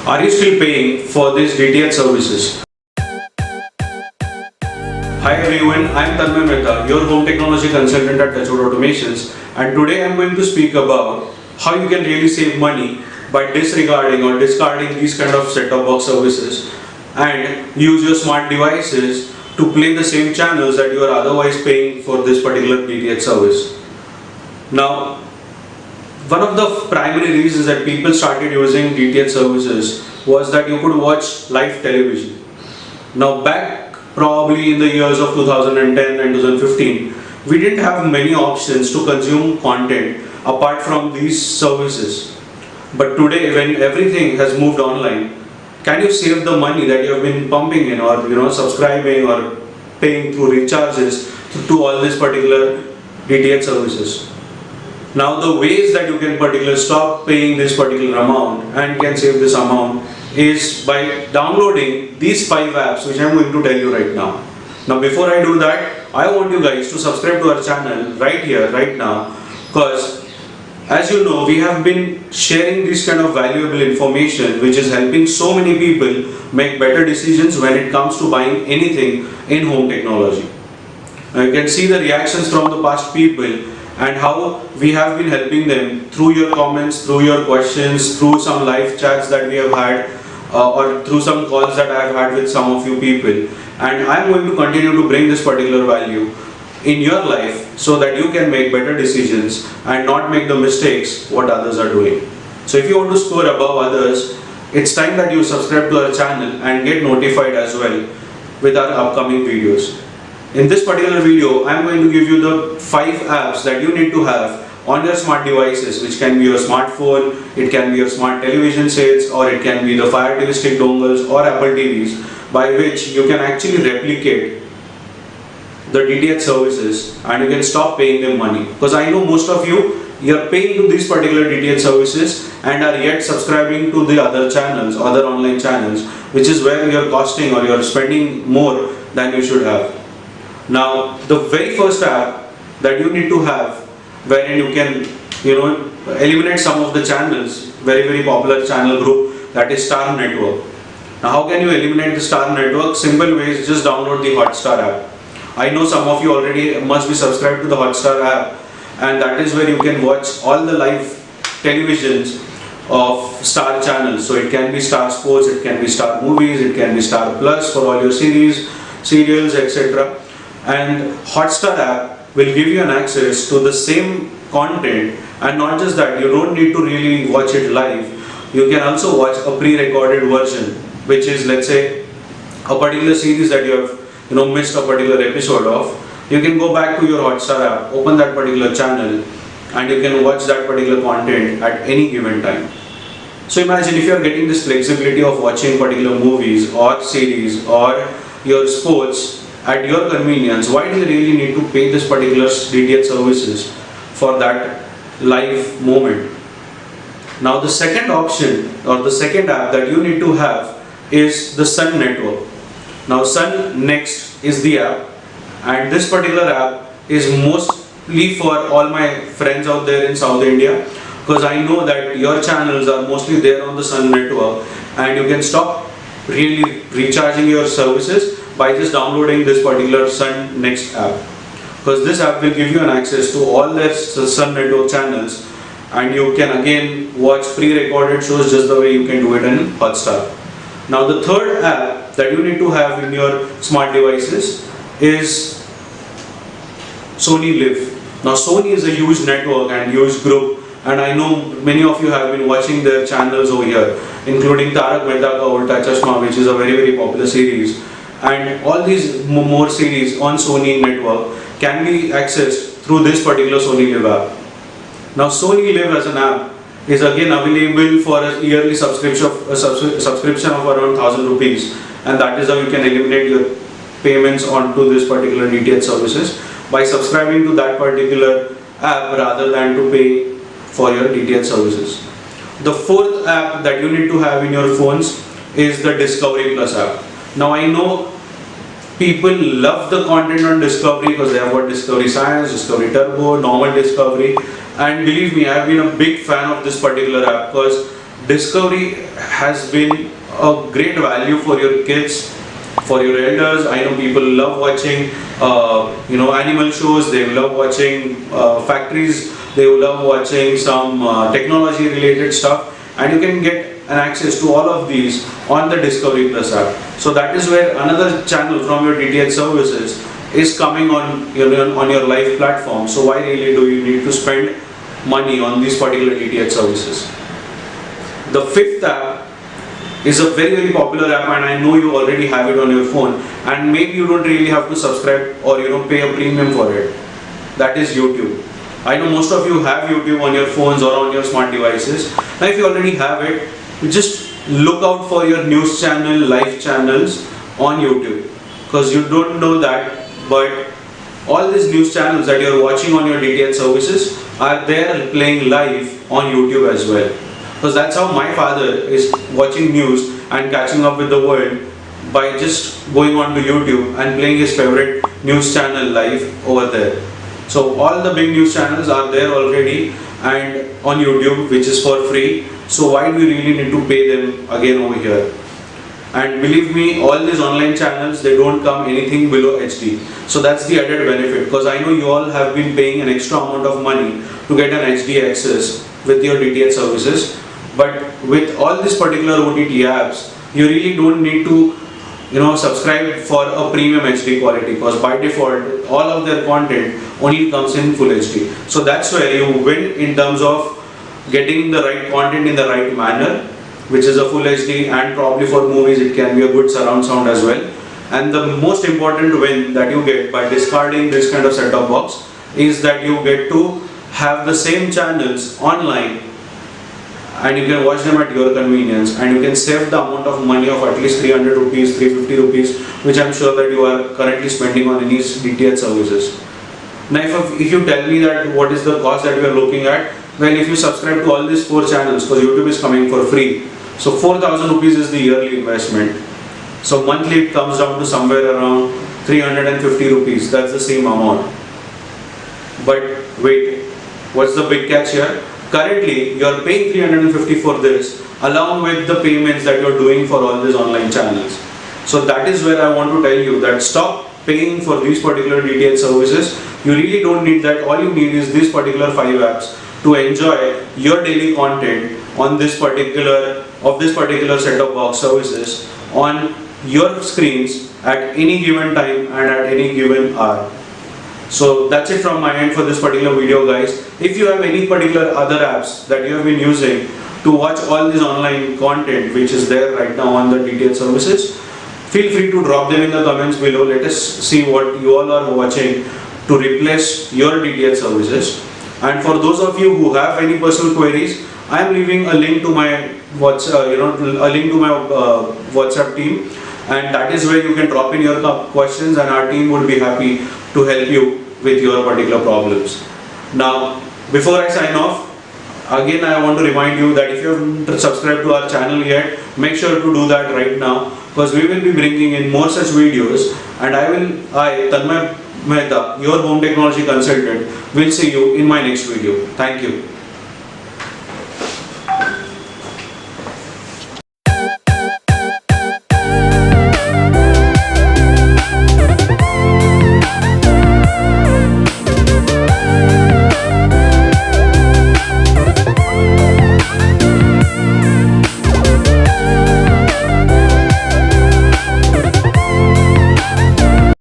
Are you still paying for these DTH services? Hi everyone, I am Tanmay Mehta, your home technology consultant at Touchwood Automations, and today I am going to speak about how you can really save money by disregarding or discarding these kind of set-top box services and use your smart devices to play the same channels that you are otherwise paying for this particular DTH service. Now, one of the primary reasons that people started using DTH services was that you could watch live television. Now, back probably in the years of 2010 and 2015, we didn't have many options to consume content apart from these services. But today, when everything has moved online, can you save the money that you have been pumping in or subscribing or paying through recharges to all these particular DTH services? Now the ways that you can particularly stop paying this particular amount and can save this amount is by downloading these 5 apps which I am going to tell you right now. Now before I do that, I want you guys to subscribe to our channel right here, right now, because as you know, we have been sharing this kind of valuable information which is helping so many people make better decisions when it comes to buying anything in home technology. Now you can see the reactions from the past people and how we have been helping them through your comments, through your questions, through some live chats that we have had or through some calls that I have had with some of you people. And I am going to continue to bring this particular value in your life so that you can make better decisions and not make the mistakes what others are doing. So if you want to score above others, it's time that you subscribe to our channel and get notified as well with our upcoming videos. In this particular video, I am going to give you the 5 apps that you need to have on your smart devices, which can be your smartphone, it can be your smart television sets, or it can be the Fire TV stick dongles or Apple TVs, by which you can actually replicate the DTH services and you can stop paying them money. Because I know most of you are paying to these particular DTH services and are yet subscribing to the other channels, other online channels, which is where you are costing or you are spending more than you should have. Now, the very first app that you need to have, wherein you can, eliminate some of the channels, very popular channel group, that is Star Network. Now, how can you eliminate the Star Network? Simple way is just download the Hotstar app. I know some of you already must be subscribed to the Hotstar app, and that is where you can watch all the live televisions of Star channels. So it can be Star Sports, it can be Star Movies, it can be Star Plus for all your series, serials, etc. And Hotstar app will give you an access to the same content, and not just that, you don't need to really watch it live. You can also watch a pre-recorded version, which is, let's say, a particular series that you have missed a particular episode of. You can go back to your Hotstar app, open that particular channel, and you can watch that particular content at any given time. So imagine if you are getting this flexibility of watching particular movies or series or your sports at your convenience, why do you really need to pay this particular DTH services for that live moment? Now the second option or the second app that you need to have is the Sun Network. Now Sun Next is the app, and this particular app is mostly for all my friends out there in South India, because I know that your channels are mostly there on the Sun Network, and you can stop really recharging your services by just downloading this particular Sun Next app, because this app will give you an access to all their Sun Network channels, and you can again watch pre-recorded shows just the way you can do it in Hotstar. Now the third app that you need to have in your smart devices is Sony Live. Now Sony is a huge network and huge group, and I know many of you have been watching their channels over here, including Tarak Mehta Ka Ulta Chashma, which is a very popular series, and all these more series on Sony network can be accessed through this particular Sony Live app. Now Sony Live as an app is again available for a yearly subscription of around 1,000 rupees, and that is how you can eliminate your payments onto this particular DTH services by subscribing to that particular app rather than to pay for your DTH services. The fourth app that you need to have in your phones is the Discovery Plus app. Now I know people love the content on Discovery because they have got Discovery Science, Discovery Turbo, normal Discovery, and believe me, I have been a big fan of this particular app because Discovery has been a great value for your kids, for your elders. I know people love watching animal shows, they love watching factories, they love watching some technology related stuff, and you can get an access to all of these on the Discovery Plus app. So that is where another channel from your DTH services is coming on your live platform. So why really do you need to spend money on these particular DTH services? The fifth app is a very popular app, and I know you already have it on your phone, and maybe you don't really have to subscribe or pay a premium for it. That is YouTube. I know most of you have YouTube on your phones or on your smart devices. Now if you already have it, just look out for your news channel, live channels on YouTube, because you don't know that, but all these news channels that you're watching on your DTH services are there playing live on YouTube as well. Because that's how my father is watching news and catching up with the world, by just going on to YouTube and playing his favorite news channel live over there. So all the big news channels are there already and on YouTube, which is for free. So why do we really need to pay them again over here? And believe me, all these online channels, they don't come anything below HD. So that's the added benefit, because I know you all have been paying an extra amount of money to get an HD access with your DTH services. But with all these particular OTT apps, you really don't need to subscribe for a premium HD quality, because by default all of their content only comes in full HD. So that's where you win in terms of getting the right content in the right manner, which is a full HD, and probably for movies it can be a good surround sound as well. And the most important win that you get by discarding this kind of set-top box is that you get to have the same channels online, and you can watch them at your convenience, and you can save the amount of money of at least 300 rupees, 350 rupees, which I'm sure that you are currently spending on any DTH services. Now if you tell me that what is the cost that you are looking at, well, if you subscribe to all these 4 channels, because YouTube is coming for free, so 4,000 rupees is the yearly investment. So monthly it comes down to somewhere around 350 rupees, that's the same amount. But wait, what's the big catch here? Currently, you are paying 350 for this, along with the payments that you are doing for all these online channels. So that is where I want to tell you that stop paying for these particular DTH services. You really don't need that. All you need is these particular 5 apps to enjoy your daily content on this particular set-top box services on your screens at any given time and at any given hour. So that's it from my end for this particular video, guys. If you have any particular other apps that you have been using to watch all this online content which is there right now on the DTH services, feel free to drop them in the comments below. Let us see what you all are watching to replace your DTH services. And for those of you who have any personal queries, I am leaving a link to my WhatsApp team, and that is where you can drop in your questions, and our team would be happy to help you with your particular problems. Now, before I sign off, again I want to remind you that if you haven't subscribed to our channel yet, make sure to do that right now, because we will be bringing in more such videos, and I, Tanmay Mehta, your home technology consultant, will see you in my next video. Thank you.